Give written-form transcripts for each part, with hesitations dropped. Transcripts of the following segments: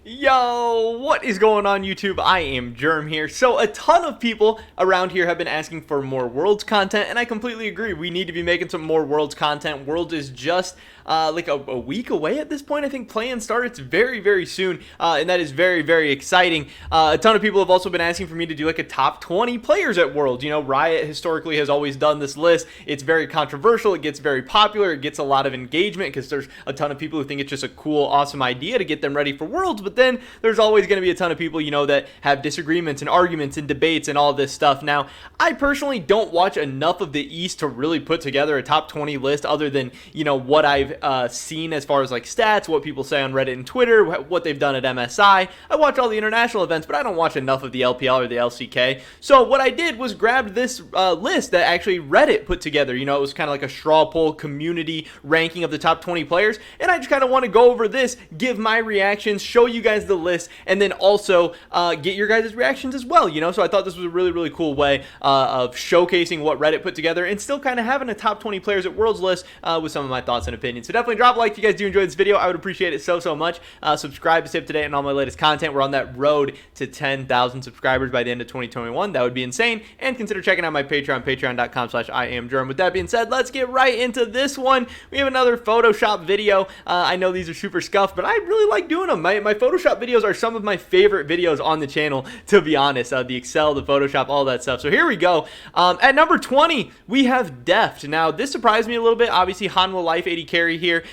Yo, what is going on YouTube? I am Germ here. So a ton of people around here have been asking for more Worlds content, and I completely agree. We need to be making some more Worlds content. Worlds is just like a week away at this point. I think play-in starts very, very soon, and that is very, very exciting. A ton of people have also been asking for me to do like a top 20 players at Worlds. You know, Riot historically has always done this list. It's very controversial. It gets very popular. It gets a lot of engagement because there's a ton of people who think it's just a cool, awesome idea to get them ready for Worlds. But then there's always going to be a ton of people, you know, that have disagreements and arguments and debates and all this stuff. Now, I personally don't watch enough of the East to really put together a top 20 list other than, you know, what I've seen as far as like stats, what people say on Reddit and Twitter, what they've done at MSI. I watch all the international events, but I don't watch enough of the LPL or the LCK. So what I did was grabbed this list that actually Reddit put together. You know, it was kind of like a straw poll community ranking of the top 20 players. And I just kind of want to go over this, give my reactions, show you guys the list, and then also get your guys' reactions as well, you know. So I thought this was a really, really cool way of showcasing what Reddit put together and still kind of having a top 20 players at Worlds list with some of my thoughts and opinions. So definitely drop a like if you guys do enjoy this video. I would appreciate it so much. Subscribe to stay up to date on all my latest content. We're on that road to 10,000 subscribers by the end of 2021. That would be insane. And consider checking out my Patreon, patreon.com/IamGerm. With that being said, let's get right into this one. We have another Photoshop video. I know these are super scuffed, but I really like doing them. My Photoshop videos are some of my favorite videos on the channel, to be honest. The Excel, the Photoshop, all that stuff. So here we go. At number 20, we have Deft. Now, this surprised me a little bit. Obviously, Hanwha Life 80 carry here.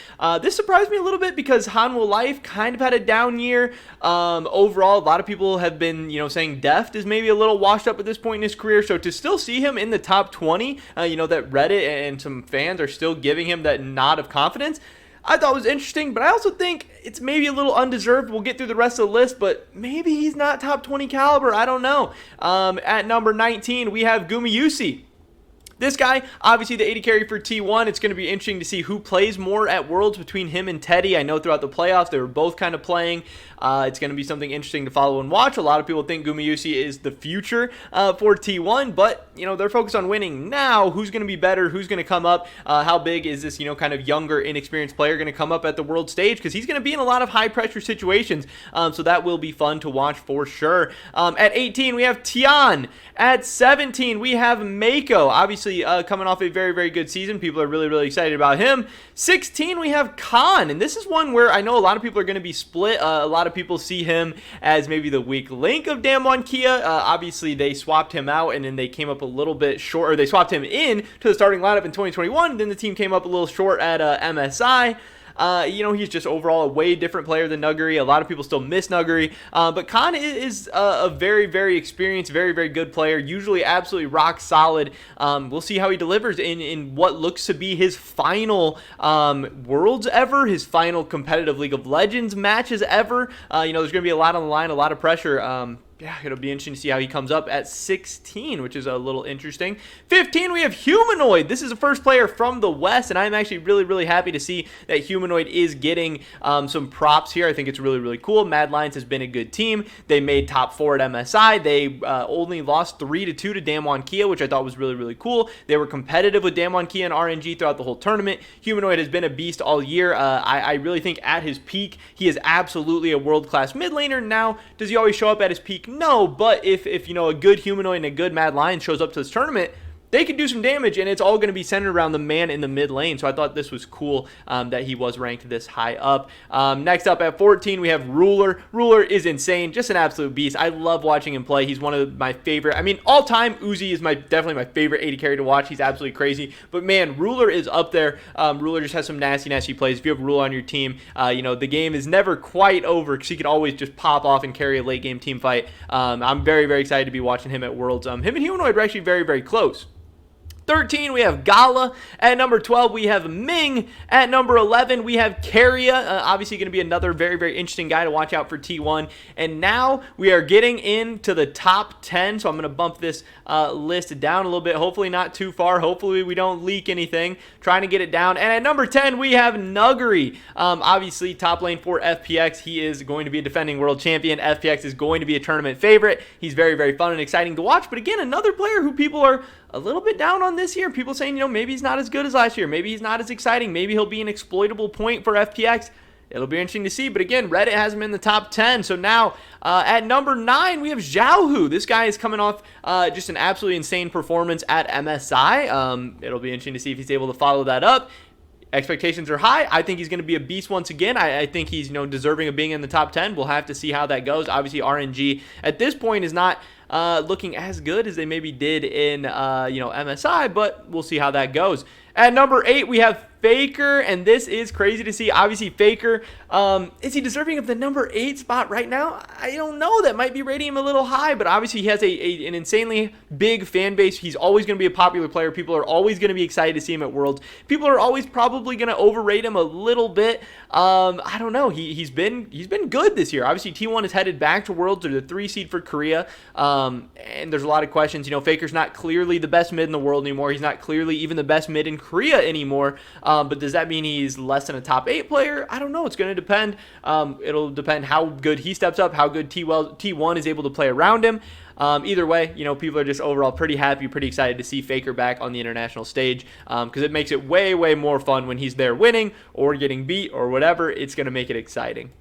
This surprised me a little bit because Hanwha Life kind of had a down year. Overall, a lot of people have been, you know, saying Deft is maybe a little washed up at this point in his career. So to still see him in the top 20, you know, that Reddit and some fans are still giving him that nod of confidence, I thought was interesting, but I also think it's maybe a little undeserved. We'll get through the rest of the list, but maybe he's not top 20 caliber. I don't know. At number 19, we have Gumayusi. This guy, obviously the 80 carry for T1. It's going to be interesting to see who plays more at Worlds between him and Teddy. I know throughout the playoffs they were both kind of playing. It's going to be something interesting to follow and watch. A lot of people think Gumayusi is the future for T1, but, you know, they're focused on winning now. Who's going to be better? Who's going to come up? How big is this, you know, kind of younger, inexperienced player going to come up at the world stage? Because he's going to be in a lot of high-pressure situations, so that will be fun to watch for sure. At 18, we have Tian. At 17, we have Mako. Obviously, coming off a very, very good season. People are really, really excited about him. 16, we have Khan, and this is one where I know a lot of people are going to be split. A lot of people see him as maybe the weak link of Damwon Kia. Obviously, they swapped him out, and then they came up a little bit short, or they swapped him in to the starting lineup in 2021, and then the team came up a little short at MSI. You know, he's just overall a way different player than Nuguri. A lot of people still miss Nuguri. But Khan is a very, very experienced, very, very good player. Usually absolutely rock solid. We'll see how he delivers in what looks to be his final Worlds ever, his final competitive League of Legends matches ever. You know, there's going to be a lot on the line, a lot of pressure. Yeah, it'll be interesting to see how he comes up at 16, which is a little interesting. 15, we have Humanoid. This is the first player from the West, and I'm actually really, really happy to see that Humanoid is getting some props here. I think it's really, really cool. Mad Lions has been a good team. They made top 4 at MSI. They only lost 3-2 to Damwon Kia, which I thought was really, really cool. They were competitive with Damwon Kia and RNG throughout the whole tournament. Humanoid has been a beast all year. I really think at his peak, he is absolutely a world-class mid laner. Now, does he always show up at his peak? No, but if you know, a good Humanoid and a good Mad Lion shows up to this tournament, they can do some damage, and it's all going to be centered around the man in the mid lane. So I thought this was cool that he was ranked this high up. Next up at 14, we have Ruler. Ruler is insane, just an absolute beast. I love watching him play. He's one of my favorite. I mean, all time, Uzi is definitely my favorite 80 carry to watch. He's absolutely crazy. But man, Ruler is up there. Ruler just has some nasty, nasty plays. If you have Ruler on your team, you know, the game is never quite over because he can always just pop off and carry a late game team fight. I'm very, very excited to be watching him at Worlds. Him and Humanoid are actually very, very close. 13, we have Gala. At number 12, we have Ming. At number 11, we have Keria. Obviously going to be another very, very interesting guy to watch out for T1. And now we are getting into the top 10. So I'm going to bump this list down a little bit. Hopefully not too far. Hopefully we don't leak anything. Trying to get it down. And at number 10, we have Nuguri. Obviously, top lane for FPX. He is going to be a defending world champion. FPX is going to be a tournament favorite. He's very, very fun and exciting to watch. But again, another player who people are a little bit down on this year. People saying, you know, maybe he's not as good as last year. Maybe he's not as exciting. Maybe he'll be an exploitable point for FPX. it'll be interesting to see. But again, Reddit has him in the top 10. So now at number 9, we have Xiao Hu. This guy is coming off just an absolutely insane performance at MSI. It'll be interesting to see if he's able to follow that up. Expectations are high. I think he's going to be a beast once again. I think he's deserving of being in the top 10. We'll have to see how that goes. Obviously, RNG at this point is not looking as good as they maybe did in MSI, but we'll see how that goes. At number 8, we have Faker, and this is crazy to see. Obviously, Faker, is he deserving of the number 8 spot right now? I don't know. That might be rating him a little high, but obviously he has an insanely big fan base. He's always going to be a popular player. People are always going to be excited to see him at Worlds. People are always probably going to overrate him a little bit. I don't know. He's been good this year. Obviously, T1 is headed back to Worlds. They're the 3 seed for Korea, and there's a lot of questions. Faker's not clearly the best mid in the world anymore. He's not clearly even the best mid in Korea anymore. But does that mean he's less than a top 8 player? I don't know. It's going to depend. It'll depend how good he steps up, how good T1 is able to play around him. Either way, people are just overall pretty happy, pretty excited to see Faker back on the international stage because it makes it way, way more fun when he's there winning or getting beat or whatever. It's going to make it exciting.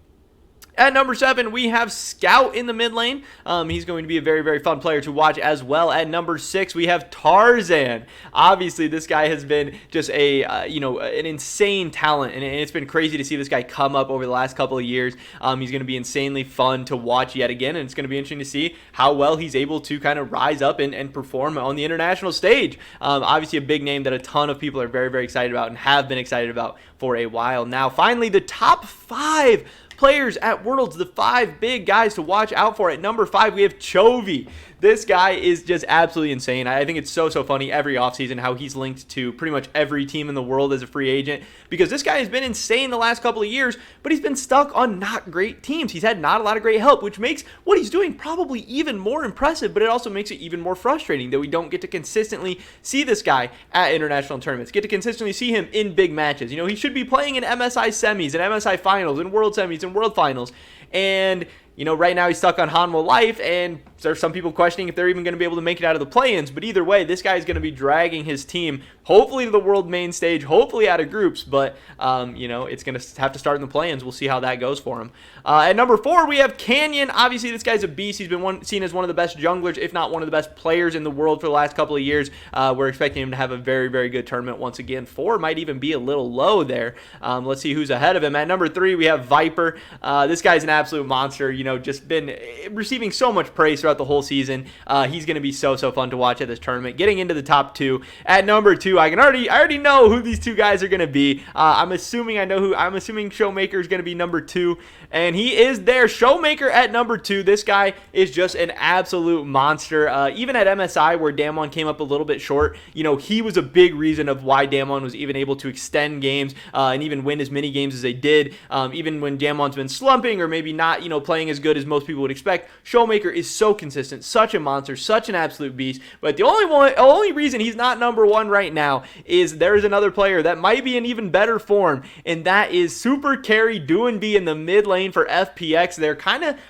At number 7, we have Scout in the mid lane. He's going to be a very, very fun player to watch as well. At number 6, we have Tarzan. Obviously, this guy has been just an insane talent, and it's been crazy to see this guy come up over the last couple of years. He's going to be insanely fun to watch yet again, and it's going to be interesting to see how well he's able to kind of rise up and perform on the international stage. Obviously, a big name that a ton of people are very, very excited about and have been excited about for a while now. Finally, the top 5 players at Worlds, the 5 big guys to watch out for. At number 5, we have Chovy. This guy is just absolutely insane. I think it's so funny every offseason how he's linked to pretty much every team in the world as a free agent because this guy has been insane the last couple of years, but he's been stuck on not great teams. He's had not a lot of great help, which makes what he's doing probably even more impressive, but it also makes it even more frustrating that we don't get to consistently see this guy at international tournaments, get to consistently see him in big matches. He should be playing in MSI semis and MSI finals and world semis and world finals, and right now he's stuck on Hanwha Life, and there's some people questioning if they're even going to be able to make it out of the play-ins. But either way, this guy is going to be dragging his team, hopefully to the world main stage, hopefully out of groups. But, it's going to have to start in the play-ins. We'll see how that goes for him. At number 4, we have Canyon. Obviously, this guy's a beast. He's been seen as one of the best junglers, if not one of the best players in the world for the last couple of years. We're expecting him to have a very, very good tournament once again. 4 might even be a little low there. Let's see who's ahead of him. At number 3, we have Viper. This guy's an absolute monster. Just been receiving so much praise throughout the whole season. He's going to be so fun to watch at this tournament. Getting into the top 2. At number 2, I already know who these 2 guys are going to be. I'm assuming Showmaker is going to be number 2, and he is there. Showmaker at number 2. This guy is just an absolute monster. Even at MSI, where Damwon came up a little bit short, he was a big reason of why Damwon was even able to extend games and even win as many games as they did. Even when Damwon's been slumping or maybe not, playing as good as most people would expect, Showmaker is so consistent, such a monster, such an absolute beast. But the only reason he's not number 1 right now is there's another player that might be in even better form, and that is Super Carry Doinb in the mid lane for FPX. They're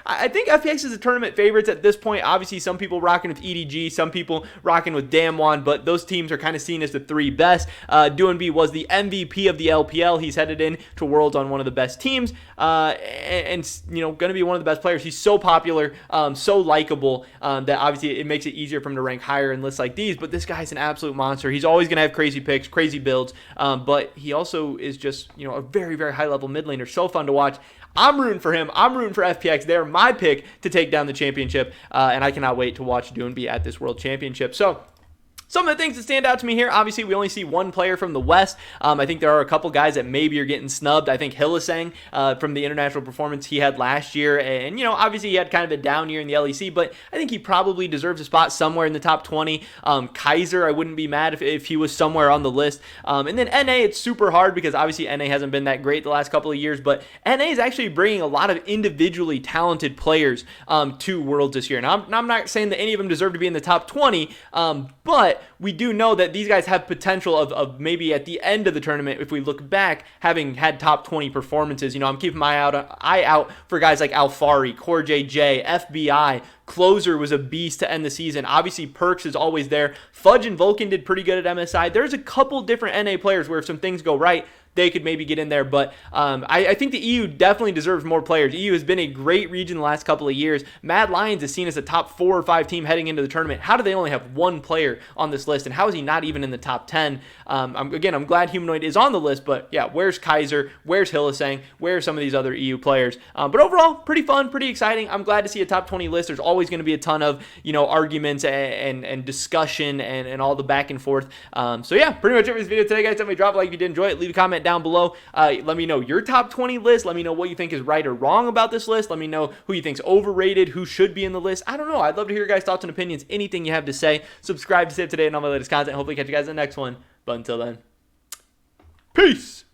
I think FPX is the tournament favorites at this point. Obviously, some people rocking with EDG, some people rocking with Damwon, but those teams are kind of seen as the 3 best. Doinb was the MVP of the LPL. He's headed in to Worlds on one of the best teams, and going to be one of the best players. He's so popular, so likable, that obviously it makes it easier for him to rank higher in lists like these. But this guy's an absolute monster. He's always going to have crazy picks, crazy builds, but he also is just a very, very high level mid laner. So fun to watch. I'm rooting for him. I'm rooting for FPX. They're my pick to take down the championship, and I cannot wait to watch Doinb at this World Championship. So some of the things that stand out to me here, obviously, we only see one player from the West. I think there are a couple guys that maybe are getting snubbed. I think Hylissang, from the international performance he had last year, and, obviously he had kind of a down year in the LEC, but I think he probably deserves a spot somewhere in the top 20. Kaiser, I wouldn't be mad if he was somewhere on the list. And then NA, it's super hard because obviously NA hasn't been that great the last couple of years, but NA is actually bringing a lot of individually talented players to Worlds this year. Now, I'm not saying that any of them deserve to be in the top 20, but we do know that these guys have potential of maybe at the end of the tournament, if we look back, having had top 20 performances. I'm keeping my eye out for guys like Alphari, CoreJJ, FBI. Closer was a beast to end the season. Obviously, Perks is always there. Fudge and Vulcan did pretty good at MSI. There's a couple different NA players where if some things go right, they could maybe get in there. But I think the EU definitely deserves more players. EU has been a great region the last couple of years. Mad Lions is seen as a top 4 or 5 team heading into the tournament. How do they only have one player on this list, and how is he not even in the top 10? I'm glad Humanoid is on the list, but yeah, where's Kaiser? Where's Hylissang? Where are some of these other EU players? But overall, pretty fun, pretty exciting. I'm glad to see a top 20 list. There's always going to be a ton of arguments and discussion and all the back and forth. So yeah, pretty much it for this video today, guys. Definitely drop a like if you did enjoy it. Leave a comment down below. Let me know your top 20 list. Let me know what you think is right or wrong about this list. Let me know who you think's overrated, who should be in the list. I don't know. I'd love to hear your guys' thoughts and opinions. Anything you have to say. Subscribe to stay up to date on all my latest content. Hopefully catch you guys in the next one. But until then, peace.